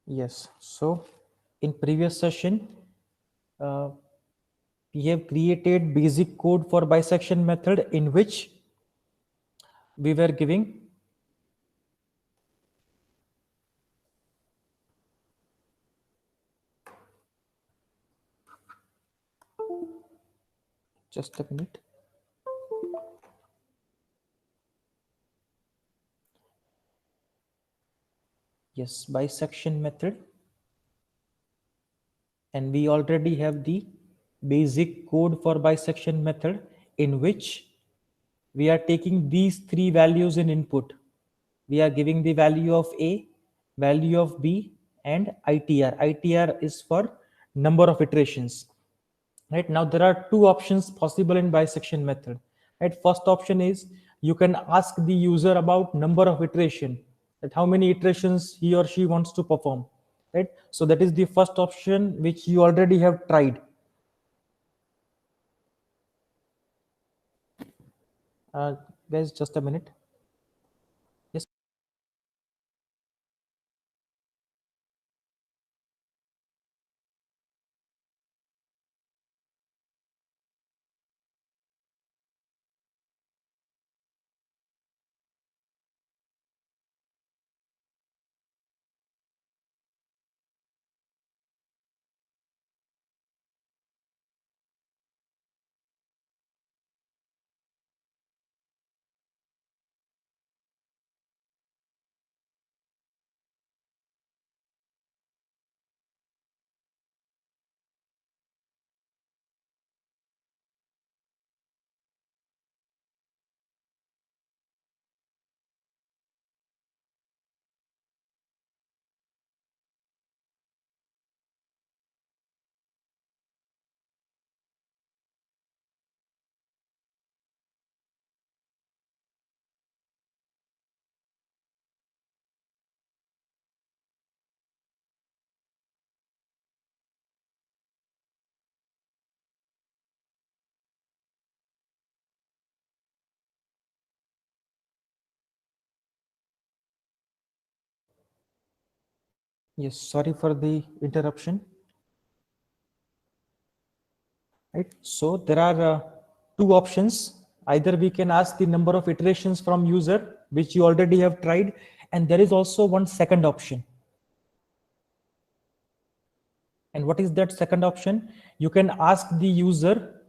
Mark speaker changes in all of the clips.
Speaker 1: Yes. So in previous session, uh, we have created basic code for bisection method in which we were giving just a minute. Yes, bisection method, and we already have the basic code for bisection method in which we are taking these three values in input. We are giving the value of A, value of B, and ITR. ITR is for number of iterations. Right now, there are two options possible in bisection method. Right, first option is you can ask the user about number of iteration, that how many iterations he or she wants to perform. Right, so that is the first option which you already have tried. Guys, just a minute. Yes. Yes, sorry for the interruption. Right, so there are two options. Either we can ask the number of iterations from user, which you already have tried, and there is also one second option. And what is that second option? You can ask the user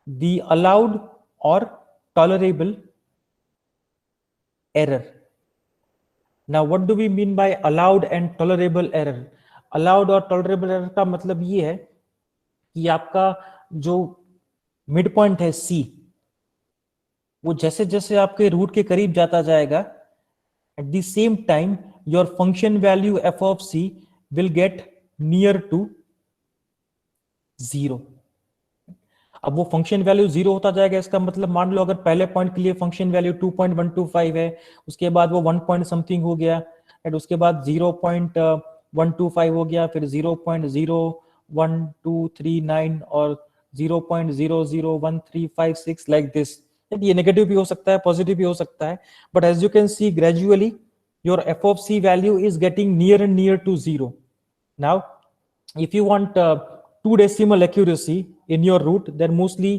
Speaker 1: the allowed or tolerable error. Now what do we mean by allowed and tolerable error? Allowed और tolerable error का मतलब ये है कि आपका जो mid point है C, वो जैसे जैसे आपके रूट के करीब जाता जाएगा, at the same time your function value f of c will get near to 0. अब वो फंक्शन वैल्यू 0 होता जाएगा, इसका मतलब मान लो अगर पहले पॉइंट के लिए फंक्शन वैल्यू 2.125 है, उसके बाद वो 1 पॉइंट समथिंग हो गया, एंड उसके बाद 0.125 हो गया, फिर 0.01239 और 0.001356 लाइक दिस. ये नेगेटिव भी हो सकता है, पॉजिटिव भी हो सकता है, but as you can see gradually your f of c value is getting near and near to 0. Now if you want 2 decimal accuracy in your root, then mostly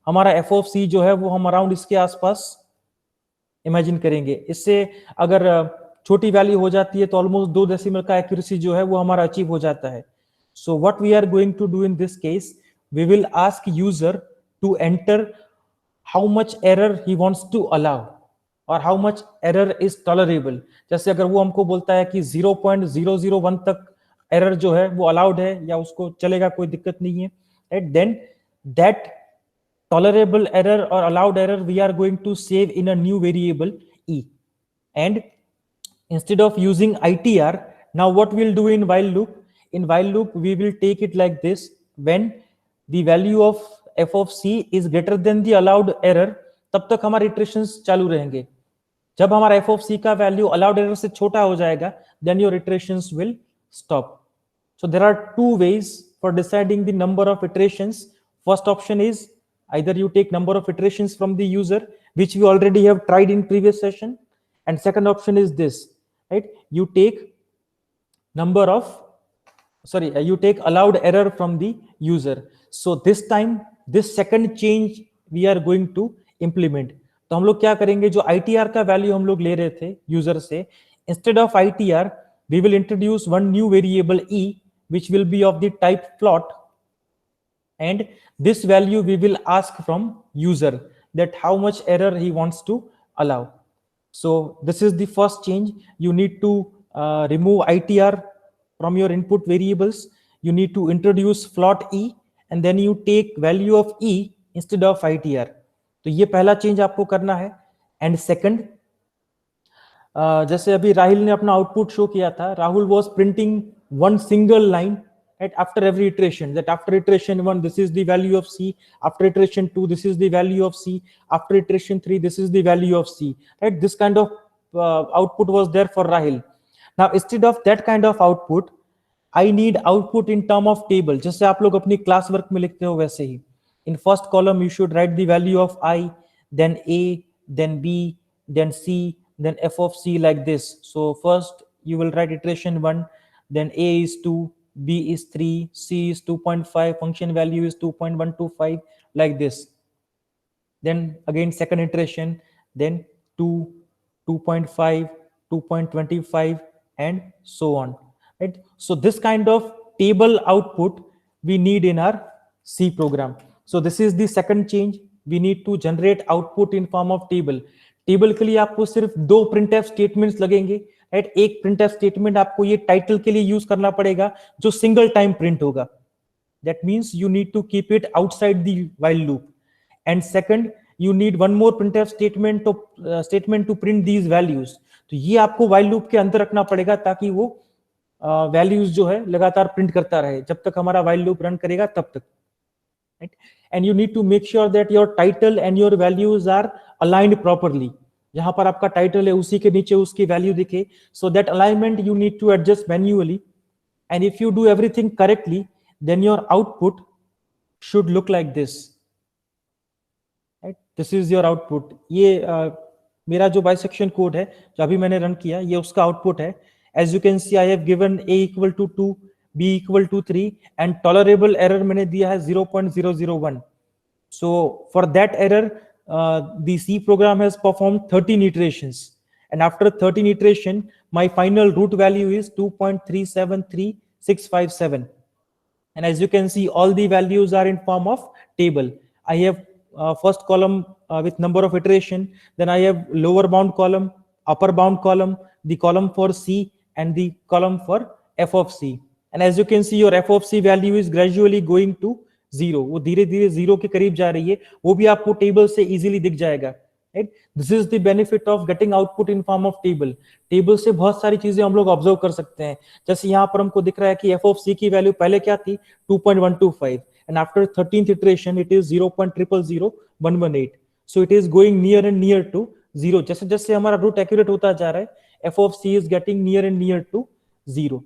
Speaker 1: हमारा f of c जो है वो हम around इसके आसपास imagine करेंगे. इससे अगर छोटी वैल्यू हो जाती है तो ऑलमोस्ट 2 डेसिमल का एक्यूरेसी जो है वो हमारा अचीव हो जाता है. So what we are going to do in this case, we will ask user to enter how much error he wants to allow और how much error is tolerable. जैसे अगर वो हमको बोलता है कि 0.001 तक एरर जो है वो अलाउड है या उसको चलेगा, कोई दिक्कत नहीं है, right? Then that tolerable error or allowed error we are going to save in a new variable e, and instead of using itr, now what we'll do in while loop, in while loop we will take it like this: when the value of f of c is greater than the allowed error, तब तक हमारे iterations चालू रहेंगे. जब हमारा f of c का value allowed error से छोटा हो जाएगा, then your iterations will stop. So there are two ways for deciding the number of iterations. First option is either you take number of iterations from the user, which we already have tried in previous session, and second option is this, right? You take number of, sorry, you take allowed error from the user. So this time this second change we are going to implement. तो हम लोग क्या करेंगे, जो ITR का value हम लोग ले रहे थे यूजर से, instead of ITR we will introduce one new variable e which will be of the type float, and this value we will ask from user that how much error he wants to allow. So this is the first change. You need to remove ITR from your input variables. You need to introduce float e, and then you take value of e instead of ITR. तो ये पहला change आपको करना है. And second, जैसे अभी राहुल ने अपना आउटपुट शो किया था, Rahul was printing one single line right after every iteration, that after iteration 1 this is the value of c, after iteration 2 this is the value of c, after iteration 3 this is the value of c, right? This kind of output was there for Rahil. Now instead of that kind of output I need output in term of table. जैसे आप लोग अपनी class work में लिखते हो वैसे ही, in first column you should write the value of I, then a, then b, then c, then f of c, like this. So first you will write iteration 1, then a is 2, b is 3, c is 2.5, function value is 2.125, like this. Then again second iteration, then 2, 2.5, 2.25, and so on, right? So this kind of table output we need in our C program. So this is the second change. We need to generate output in form of table. Table के लिए आपको सिर्फ दो printf statements लगेंगे, right? एक printf statement आपको ये title के लिए यूज करना पड़ेगा जो सिंगल टाइम प्रिंट होगा. That means you need to keep it outside the while loop. And second, you need one more printf statement to print these values. तो ये आपको while loop के अंदर रखना पड़ेगा ताकि वो वैल्यूज जो है लगातार प्रिंट करता रहे जब तक हमारा while loop रन करेगा तब तक, right? And you need to make sure that your title and your values are aligned properly. जहां पर आपका टाइटल है उसी के नीचे उसकी वैल्यू दिखे. So that alignment you need to adjust manually. And if you do everything correctly, then your output should look like this, right? This is your output. ये मेरा जो बाइसेक्शन कोड है जो अभी मैंने रन किया, ये उसका आउटपुट है. As you can see, I have given a equal to 2, b equal to 3, and tolerable error मैंने दिया है 0.001. So for that error, the C program has performed 13 iterations, and after 13 iteration, my final root value is 2.373657. And as you can see, all the values are in form of table. I have first column with number of iteration, then I have lower bound column, upper bound column, the column for C, and the column for f of c. And as you can see, your f of c value is gradually going to 0. वो धीरे धीरे 0 के करीब जा रही है, वो भी आपको टेबल से इजीली दिख जाएगा, right? This is the benefit of getting output in form of table. Table से बहुत सारी चीजें हम लोग ऑब्जर्व कर सकते हैं. जैसे यहाँ पर हमको दिख रहा है कि f of c की वैल्यू पहले क्या थी, 2.125, and after 13th iteration it is 0.000118. So it is going near and near to 0. जैसे जैसे हमारा रूट एक्यूरेट होता जा रहा है, f of c is getting near and near to 0.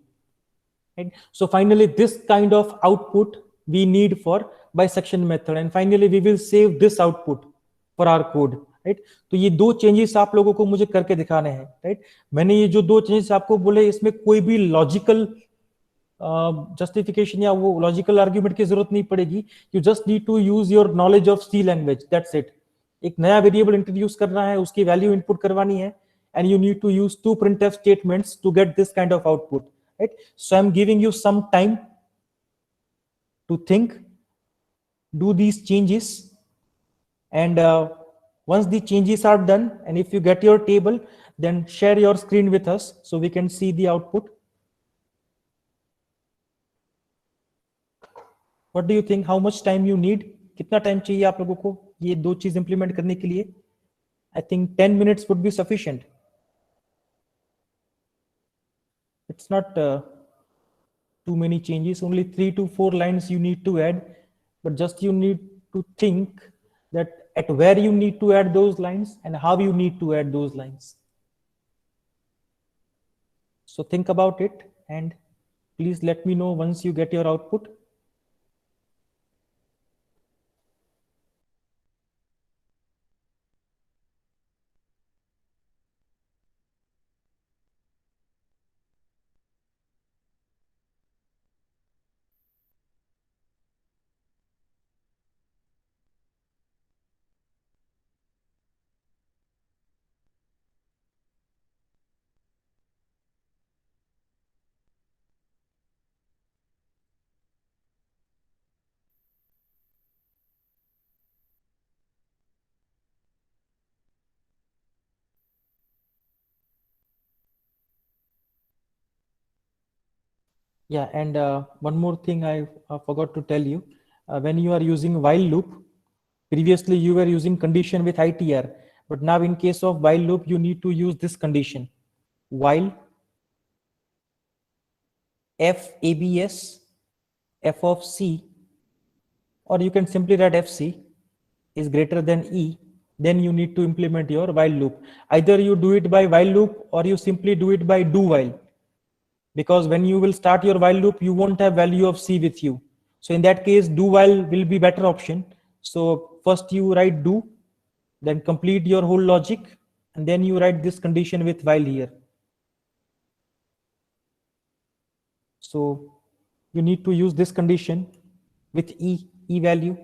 Speaker 1: Right? So finally this kind of output we need for bisection method, and finally we will save this output for our code, right? तो ये दो changes आप लोगों को मुझे करके दिखाने हैं, राइट? मैंने ये जो दो चेंजेस आपको बोले इसमें कोई भी लॉजिकल जस्टिफिकेशन या वो लॉजिकल आर्ग्यूमेंट की जरूरत नहीं पड़ेगी. You just need to use your knowledge of C language, that's it. एक नया वेरिएबल इंट्रोड्यूस करना है, उसकी वैल्यू इनपुट करवानी है, and you need to use two printf statements to get this kind of output, right? So I'm giving you some time to think, do these changes, and once the changes are done, and if you get your table, then share your screen with us so we can see the output. What do you think? How much time you need? कितना time चाहिए आप लोगों को ये दो चीज implement करने के लिए? I think 10 minutes would be sufficient. It's not too many changes, only 3 to 4 lines you need to add, but just you need to think that at where you need to add those lines and how you need to add those lines. So think about it and please let me know once you get your output. Yeah, and one more thing I forgot to tell you. When you are using while loop, previously you were using condition with ITR, but now in case of while loop, you need to use this condition. While f abs f of c, or you can simply write fc is greater than e, then you need to implement your while loop. Either you do it by while loop or you simply do it by do while, because when you will start your while loop you won't have value of c with you. So in that case do while will be better option. So first you write do, then complete your whole logic, and then you write this condition with while here. So you need to use this condition with e value.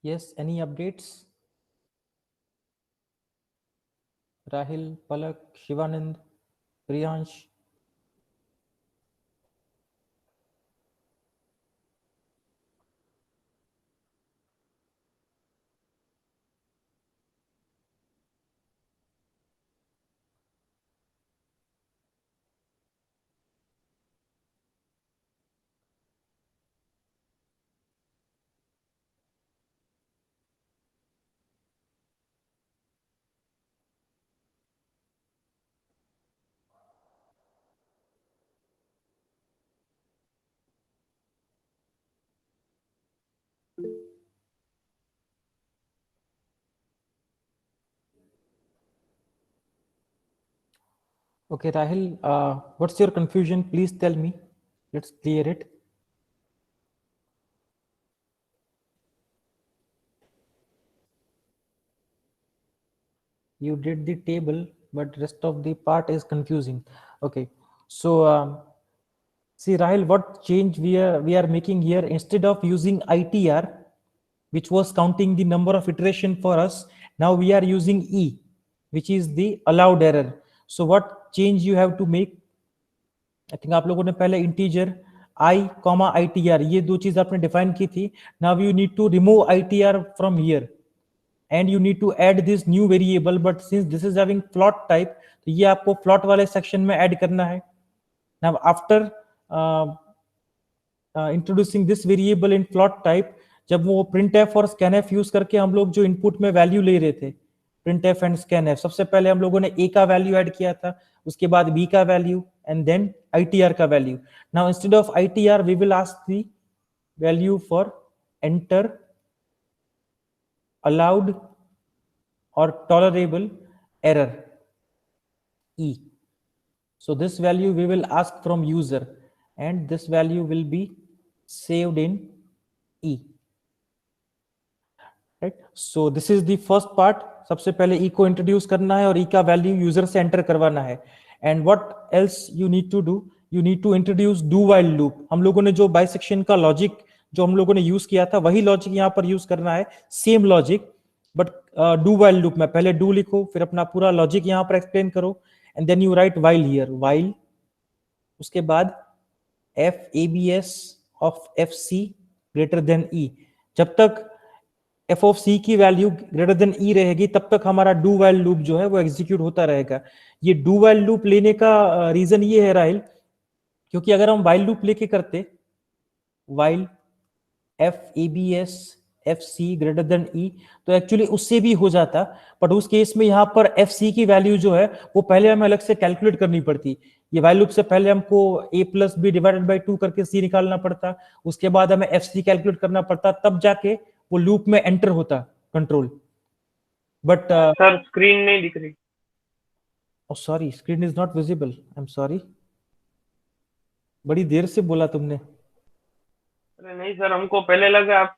Speaker 1: Yes, any updates? Rahil, Palak, Shivanand, Priyansh. Okay, Rahil, what's your confusion? Please tell me. Let's clear it. You did the table, but rest of the part is confusing. Okay, so see, Rahil, what change we are making here? Instead of using ITR, which was counting the number of iteration for us, now we are using E, which is the allowed error. So what change you have to make? I think आप लोगों ने पहले integer i comma ITR ये दो चीज आपने define की थी. Now you need to remove ITR from here and you need to add this new variable, but since this is having float type, तो ये आपको float वाले सेक्शन में ऐड करना है. Now after introducing this variable in float type, जब वो printf और scanf यूज करके हम लोग जो इनपुट में वैल्यू ले रहे थे, printf एंड scanf, सबसे पहले हम लोगों ने a का वैल्यू ऐड किया था, उसके बाद b का वैल्यू एंड देन ITR का value. Now instead of ITR we will ask the value for enter allowed or tolerable error E. So this value we will ask from user and this value will be saved in E. Right? So this is the first part. सबसे पहले E को introduce करना है और E का value user से enter करवाना है. And what else you need to do? You need to introduce do while loop. हम लोगों ने जो बाइसेक्शन का लॉजिक जो हम लोगों ने यूज किया था वही लॉजिक यहाँ पर यूज करना है, same logic, but do while loop में पहले डू लिखो, फिर अपना पूरा लॉजिक यहाँ पर एक्सप्लेन करो and then you write while here, while, उसके बाद F A B S of F C greater than E. जब तक एफ ऑफ सी की वैल्यू ग्रेटर देन ई रहेगी तब तक हमारा डू वाइल लूप जो है वो एग्जीक्यूट होता रहेगा. ये डू वाइल लूप लेने का रीजन ये है राहिल, क्योंकि अगर हम वाइल लूप लेके करते while F A B S F C greater than E तो एक्चुअली उससे भी हो जाता, बट उस केस में यहाँ पर एफ सी की वैल्यू जो है वो पहले हमें अलग से कैलकुलेट करनी पड़ती. ये वाइल लूप से पहले हमको a plus b divided by 2 करके c निकालना पड़ता, उसके बाद हमें एफ सी कैलकुलेट करना पड़ता, तब जाके वो लूप में एंटर होता कंट्रोल. बट
Speaker 2: सर स्क्रीन नहीं दिख रही.
Speaker 1: Sorry, screen is not visible. I am sorry, बड़ी देर से बोला तुमने.
Speaker 2: अरे नहीं सर, हमको पहले लगा आप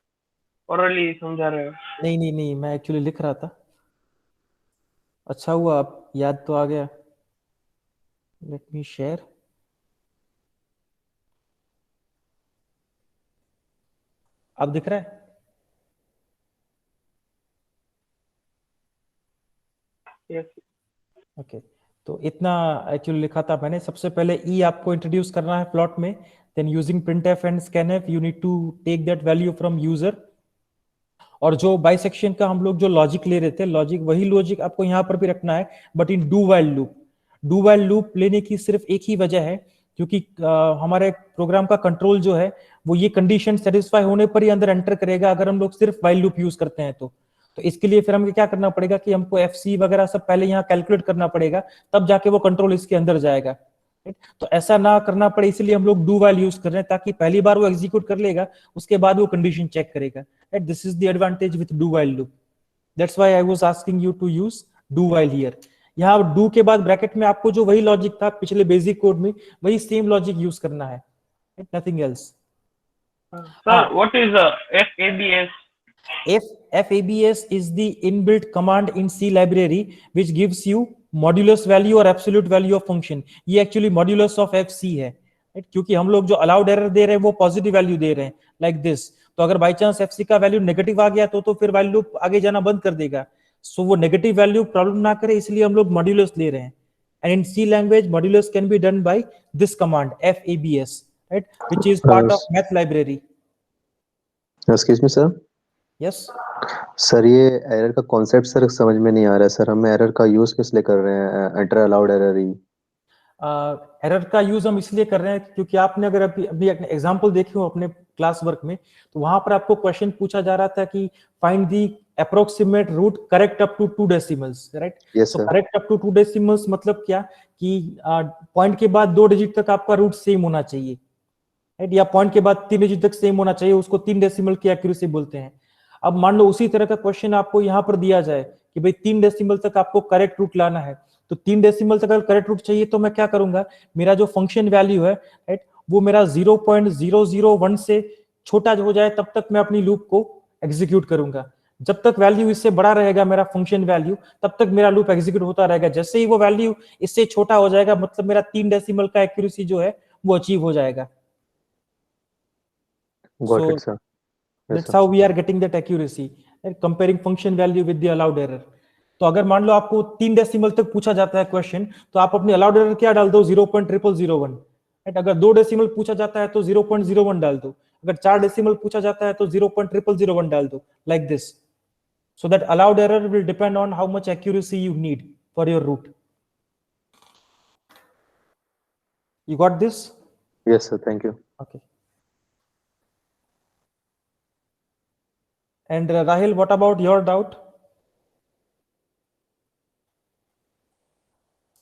Speaker 2: ओरली समझा रहे हो.
Speaker 1: नहीं नहीं नहीं, मैं एक्चुअली लिख रहा था. अच्छा हुआ आप याद तो आ गया. Let me share. अब दिख रहा है?
Speaker 2: यस.
Speaker 1: ओके, तो इतना एक्चुअली लिखा था मैंने. सबसे पहले ई आपको इंट्रोड्यूस करना है प्लॉट में, then using printf and scanf you need to take that value from user. और जो बाइसेक्शन का हम लोग जो लॉजिक ले रहे थे, लॉजिक वही लॉजिक आपको यहाँ पर भी रखना है, but in do while loop. Do while loop लेने की सिर्फ एक ही वजह है, क्योंकि हमारे प्रोग्राम का कंट्रोल जो है वो ये कंडीशन सेटिस्फाई होने पर ही अंदर एंटर करेगा अगर हम लोग सिर्फ वाइल लूप यूज करते हैं तो इसके लिए फिर हमें क्या करना पड़ेगा कि हमको एफसी वगैरह सब पहले यहाँ कैलकुलेट करना पड़ेगा, तब जाके वो कंट्रोल इसके अंदर जाएगा. तो ऐसा ना करना पड़े इसलिए हम लोग डू वाइल यूज कर रहे हैं, ताकि पहली बार वो एग्जीक्यूट कर लेगा, उसके बाद वो कंडीशन चेक करेगा. This is the advantage with do while loop. That's why I was asking you to use do while here. यहाँ डू के बाद ब्रैकेट में आपको जो वही लॉजिक था पिछले बेसिक कोड में, वही सेम लॉजिक यूज करना है, nothing else.
Speaker 2: Sir what is FABS?
Speaker 1: FABS is the inbuilt command in C library which gives you modulus value और absolute value of function. ये actually modulus of FC है, right? क्योंकि हम लोग जो allowed error दे रहे हैं वो पॉजिटिव वैल्यू दे रहे हैं like this, तो अगर बाई चांस एफ सी का वैल्यू नेगेटिव आ गया तो फिर वाइल लूप आगे जाना बंद कर देगा। सो वो नेगेटिव वैल्यू प्रॉब्लम ना करे, इसलिए हम लोग मॉड्यूलस ले रहे हैं। And in C language modulus can be done by this command FABS, right, which is part of math library.
Speaker 3: Excuse me sir.
Speaker 1: Yes.
Speaker 3: Sir ये एरर का कॉन्सेप्ट सर समझ में नहीं आ रहा है सर, हम एरर का यूज किस लिए कर रहे हैं, एंटर अलाउड एरर ही।
Speaker 1: एरर का यूज हम इसलिए कर रहे हैं क्योंकि आपने अगर अभी एग्जांपल देखे हो अपने क्लास वर्क में, तो वहां पर आपको क्वेश्चन पूछा जा रहा था कि find the approximate root correct up to 2 decimals, right.
Speaker 3: Yes
Speaker 1: तो
Speaker 3: sir.
Speaker 1: Correct up to 2 decimals मतलब क्या कि पॉइंट के बाद 2 डिजिट तक आपका रूट सेम होना चाहिए, राइट, या पॉइंट के बाद 3 डिजिट तक सेम होना चाहिए, उसको 3 डेसिमल की एक्यूरेसी बोलते हैं। अब मान लो उसी तरह का क्वेश्चन आपको यहाँ पर दिया जाए कि भाई 3 डेसिमल तक आपको करेक्ट रूट लाना है, तो 3 डेसिमल तक अगर करेक्ट रूट चाहिए तो मैं क्या करूंगा, मेरा जो फंक्शन वैल्यू है, राइट, वो मेरा 0.001 से छोटा हो जाए तब तक मैं अपनी लूप को एग्जीक्यूट करूंगा। जब तक वैल्यू इससे बड़ा रहेगा मेरा फंक्शन वैल्यू, तब तक मेरा लूप एग्जीक्यूट होता रहेगा। जैसे ही वो वैल्यू इससे छोटा हो जाएगा, मतलब मेरा 3 डेसिमल का एक्यूरेसी जो है वो अचीव हो जाएगा।
Speaker 3: Got
Speaker 1: So
Speaker 3: it sir.
Speaker 1: that's how we are getting that accuracy, right? Comparing function value with the allowed error. तो अगर मान लो आपको 3 डेसिमल तक पूछा जाता है क्वेश्चन, तो आप अपनी अलाउड एरर क्या डाल दो, 0.0001, राइट। अगर 2 डेसिमल पूछा जाता है तो 0.01 डाल दो, अगर 4 डेसिमल पूछा जाता है तो 0.0001 डाल दो, like this. So that allowed error will depend on how much accuracy you need for your root. You got this?
Speaker 3: Yes sir, thank you.
Speaker 1: Okay. And Rahil, what about your doubt?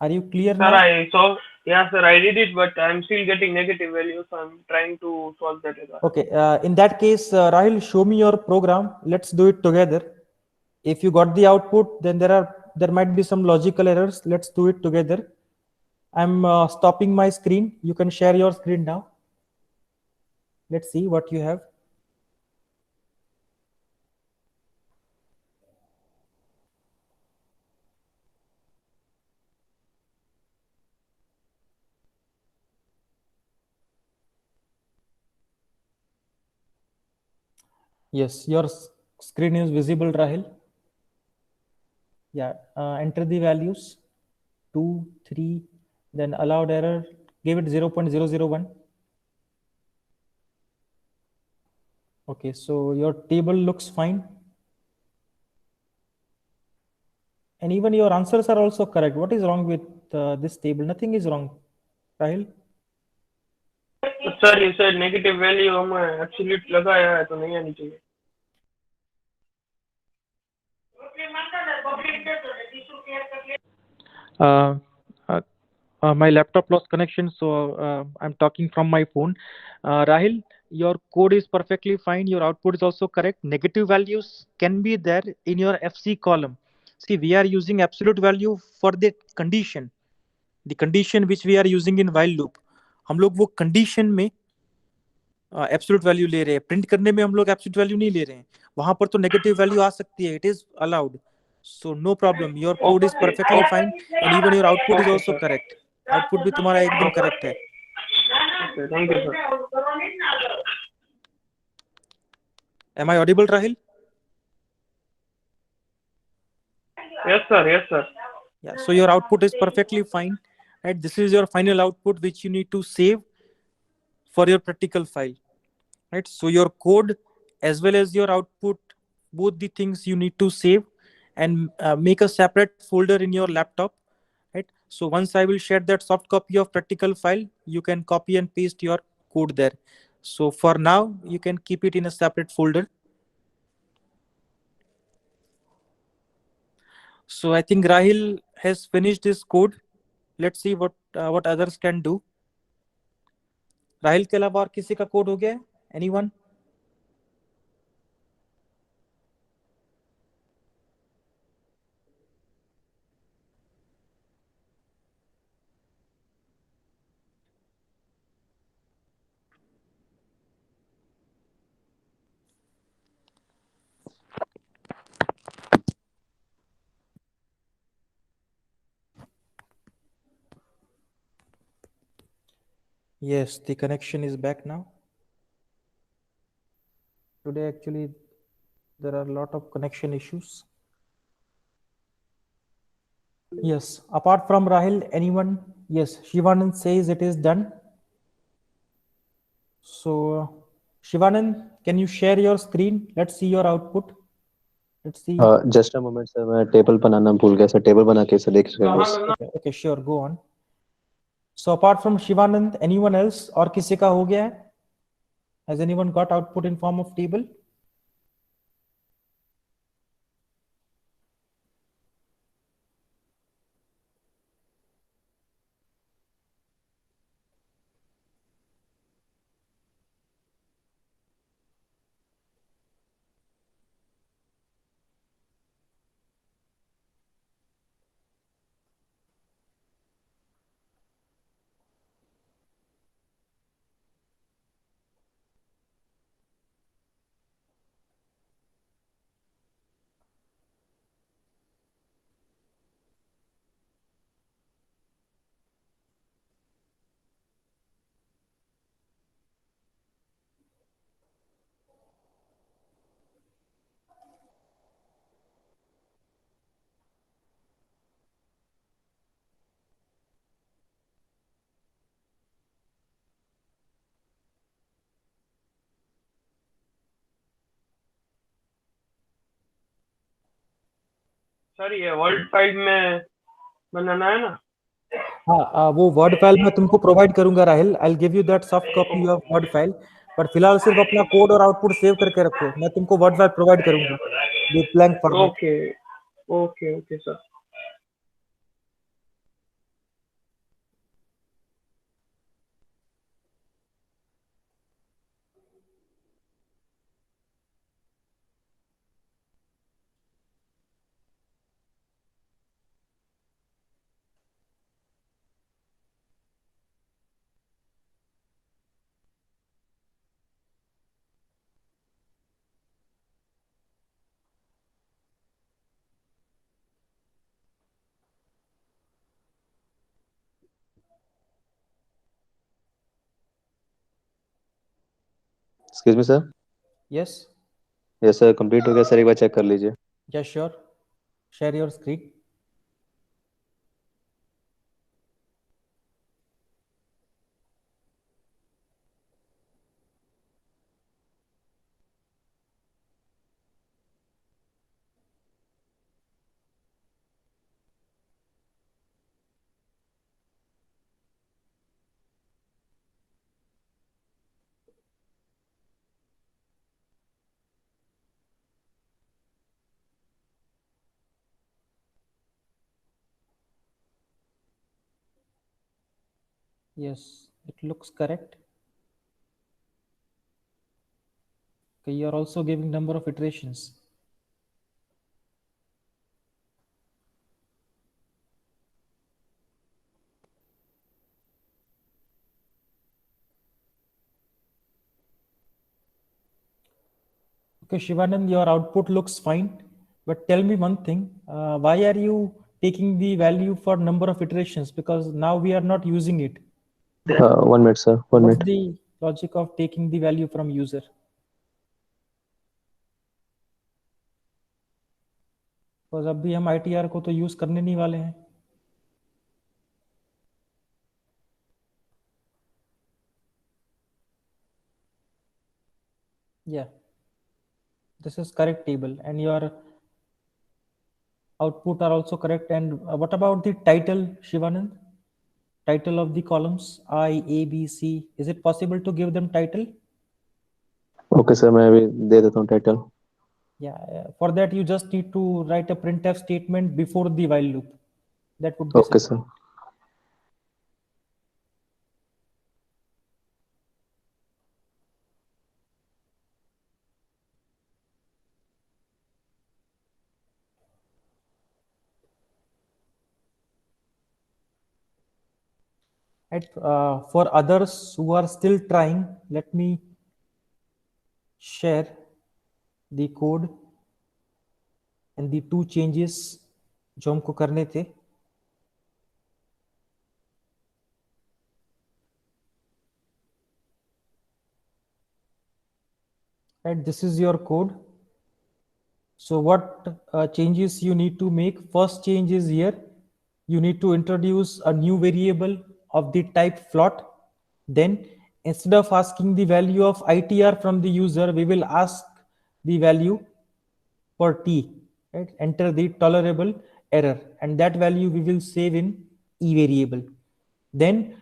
Speaker 1: Are you clear
Speaker 2: Sir,
Speaker 1: now?
Speaker 2: I saw, yeah, sir, I did it, but I'm still getting negative values. So I'm trying to solve that error.
Speaker 1: Okay, in that case, Rahil, show me your program. Let's do it together. If you got the output, then there might be some logical errors. Let's do it together. I'm stopping my screen. You can share your screen now. Let's see what you have. Yes, your screen is visible, Rahil. Yeah, enter the values 2, 3, then allowed error, give it 0.001. Okay, so your table looks fine. And even your answers are also correct. What is wrong with this table? Nothing is wrong, Rahil.
Speaker 2: Sir, you said negative value हमें absolute लगाया है तो नहीं आनी चाहिए।
Speaker 1: My laptop lost connection, so I'm talking from my phone. Rahil, your code is perfectly fine. Your output is also correct. Negative values can be there in your FC column. See, we are using absolute value for the condition which we are using in while loop. हम लोग वो condition में absolute value ले रहे हैं, print करने में हम लोग एब्सोल्यूट वैल्यू नहीं ले रहे हैं। वहां पर तो नेगेटिव वैल्यू आ सकती है, it is allowed, so no problem, your code is perfectly fine and even your output is also correct. Output भी तुम्हारा एकदम करेक्ट है।
Speaker 2: Okay, thank you, sir.
Speaker 1: Am I audible, Rahil?
Speaker 2: Yes, sir. Yes, sir.
Speaker 1: Yeah, so your output is perfectly fine, right? This is your final output which you need to save for your practical file, right? So your code as well as your output, both the things you need to save and make a separate folder in your laptop, right? So once I will share that soft copy of practical file, you can copy and paste your code there. So for now you can keep it in a separate folder. So I think Rahil has finished his code. Let's see what others can do. Rahil के अलावा और किसी का code हो गया है? Anyone? Yes, the connection is back now. Today, actually, there are a lot of connection issues. Yes, apart from Rahil, anyone? Yes, Shivanand says it is done. So, Shivanand, can you share your screen? Let's see your output. Let's see.
Speaker 3: Just a moment sir, मैं table बनाना भूल गया sir, table बना के sir देख रहे बस।
Speaker 1: Okay, sure, go on. So, apart from Shivanand, anyone else? और किसी का हो गया है? Has anyone got output in form of table?
Speaker 2: Sir ये वर्ड फाइल में बनाना है ना?
Speaker 1: हाँ, वो वर्ड फाइल मैं तुमको प्रोवाइड करूंगा Rahil. I give you that soft copy of word file, but फिलहाल सिर्फ अपना कोड और आउटपुट सेव करके रखो। मैं तुमको वर्ड फाइल प्रोवाइड करूंगा with blank format.
Speaker 2: Okay okay okay sir.
Speaker 3: Excuse me sir.
Speaker 1: Yes,
Speaker 3: yes sir, complete हो गया सर, एक बार चेक कर लीजिए।
Speaker 1: Yes sure, share your screen. Yes, it looks correct. Okay, you are also giving number of iterations. Okay, Shivanand, your output looks fine, but tell me one thing, why are you taking the value for number of iterations? Because now we are not using it.
Speaker 3: 1 minute sir, 1
Speaker 1: What's
Speaker 3: minute.
Speaker 1: the logic of taking the value from user? Because अभी हम ITR को तो use करने नहीं वाले हैं। Yeah, this is correct table, and your output are also correct. And what about the title, Shivanand? Title of the columns I, A, B, C. Is it possible to give them title?
Speaker 3: Okay sir, मैं अभी दे देता हूँ title.
Speaker 1: Yeah, for that you just need to write a printf statement before the while loop. That would be
Speaker 3: okay
Speaker 1: sufficient.
Speaker 3: Sir.
Speaker 1: Right. For others who are still trying, let me share the code and the two changes जो हमको करने थे। right? This is your code. So what changes you need to make? First change is here. You need to introduce a new variable of the type float. Then instead of asking the value of ITR from the user, we will ask the value for T, right? Enter the tolerable error, and that value we will save in E variable. Then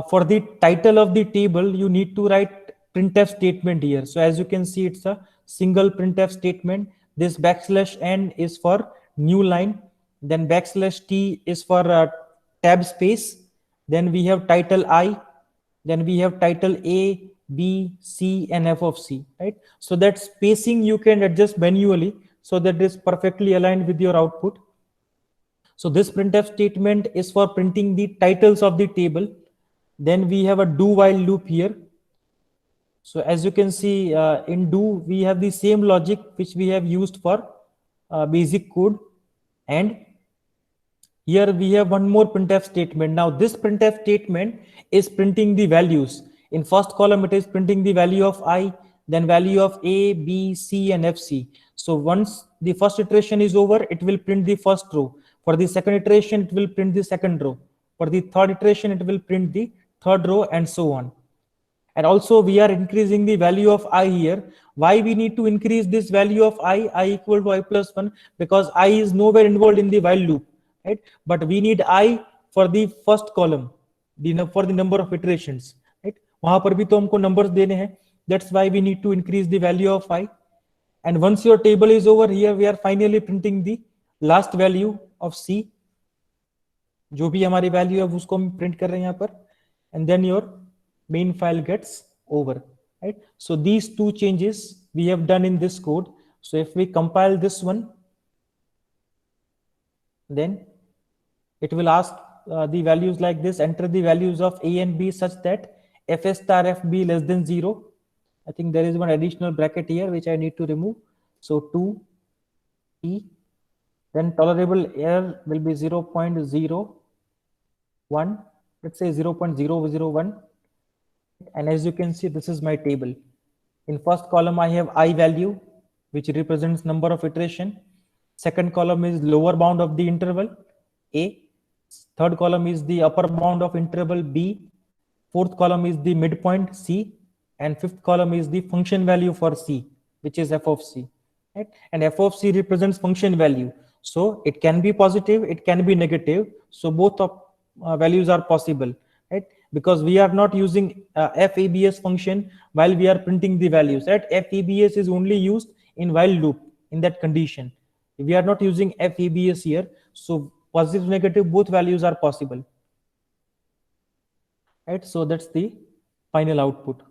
Speaker 1: for the title of the table, you need to write printf statement here. So as you can see, it's a single printf statement. This backslash n is for new line, then backslash t is for tab space, then we have title I, then we have title A, B, C, and F of C, right? So that spacing you can adjust manually so that it is perfectly aligned with your output. So this printf statement is for printing the titles of the table. Then we have a do while loop here. So as you can see, in do we have the same logic which we have used for basic code, and here we have one more printf statement. Now this printf statement is printing the values. In first column, it is printing the value of I, then value of A, B, C, and FC. So once the first iteration is over, it will print the first row. For the second iteration, it will print the second row. For the third iteration, it will print the third row, and so on. And also we are increasing the value of I here. Why we need to increase this value of I equal to I plus 1? Because I is nowhere involved in the while loop, right? But we need I for the first column, for the number of iterations, right? वहां पर भी तो हमको numbers देने हैं. That's why we need to increase the value of I. And once your table is over, here we are finally printing the last value of C. जो भी हमारी वैल्यू है उसको हम प्रिंट कर रहे हैं यहाँ पर. And then your main file gets over, right? So these two changes we have done in this code. So if we compile this one, then it will ask the values like this. Enter the values of A and B such that fs star fb less than 0. I think there is one additional bracket here which I need to remove. So 2 e, then tolerable error will be 0.01, let's say 0.001. And as you can see, this is my table. In first column, I have I value, which represents number of iteration. Second column is lower bound of the interval A. Third column is the upper bound of interval B. Fourth column is the midpoint C. And fifth column is the function value for C, which is f of C. Right? And f of C represents function value. So it can be positive, it can be negative. So both of values are possible, right? Because we are not using fabs function while we are printing the values, right? Fabs is only used in while loop in that condition. We are not using fabs here. So positive, negative, both values are possible, right? So that's the final output.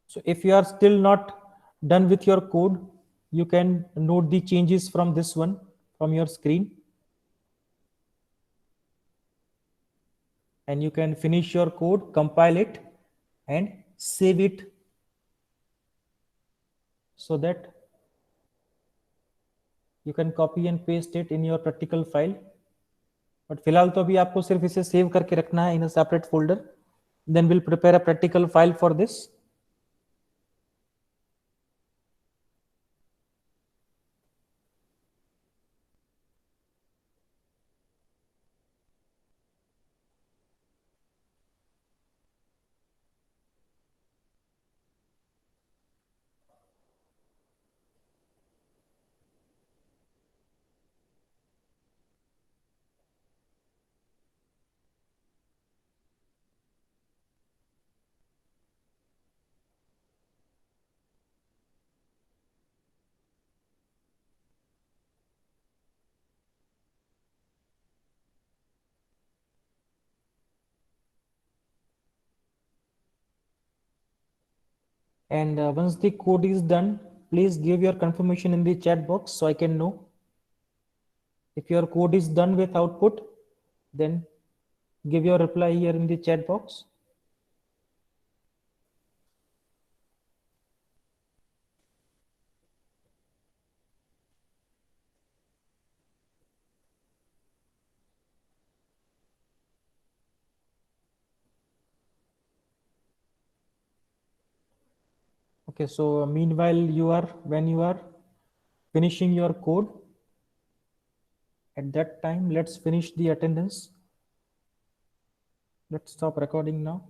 Speaker 1: So if you are still not done with your code, you can note the changes from this one, from your screen. And you can finish your code, compile it, and save it so that you can copy and paste it in your practical file. But फिलहाल तो अभी आपको सिर्फ इसे save करके रखना है in a separate folder. Then we'll prepare a practical file for this. And once the code is done, please give your confirmation in the chat box so I can know. If your code is done with output, then give your reply here in the chat box. Okay, so meanwhile when you are finishing your code, at that time let's finish the attendance. Let's stop recording now.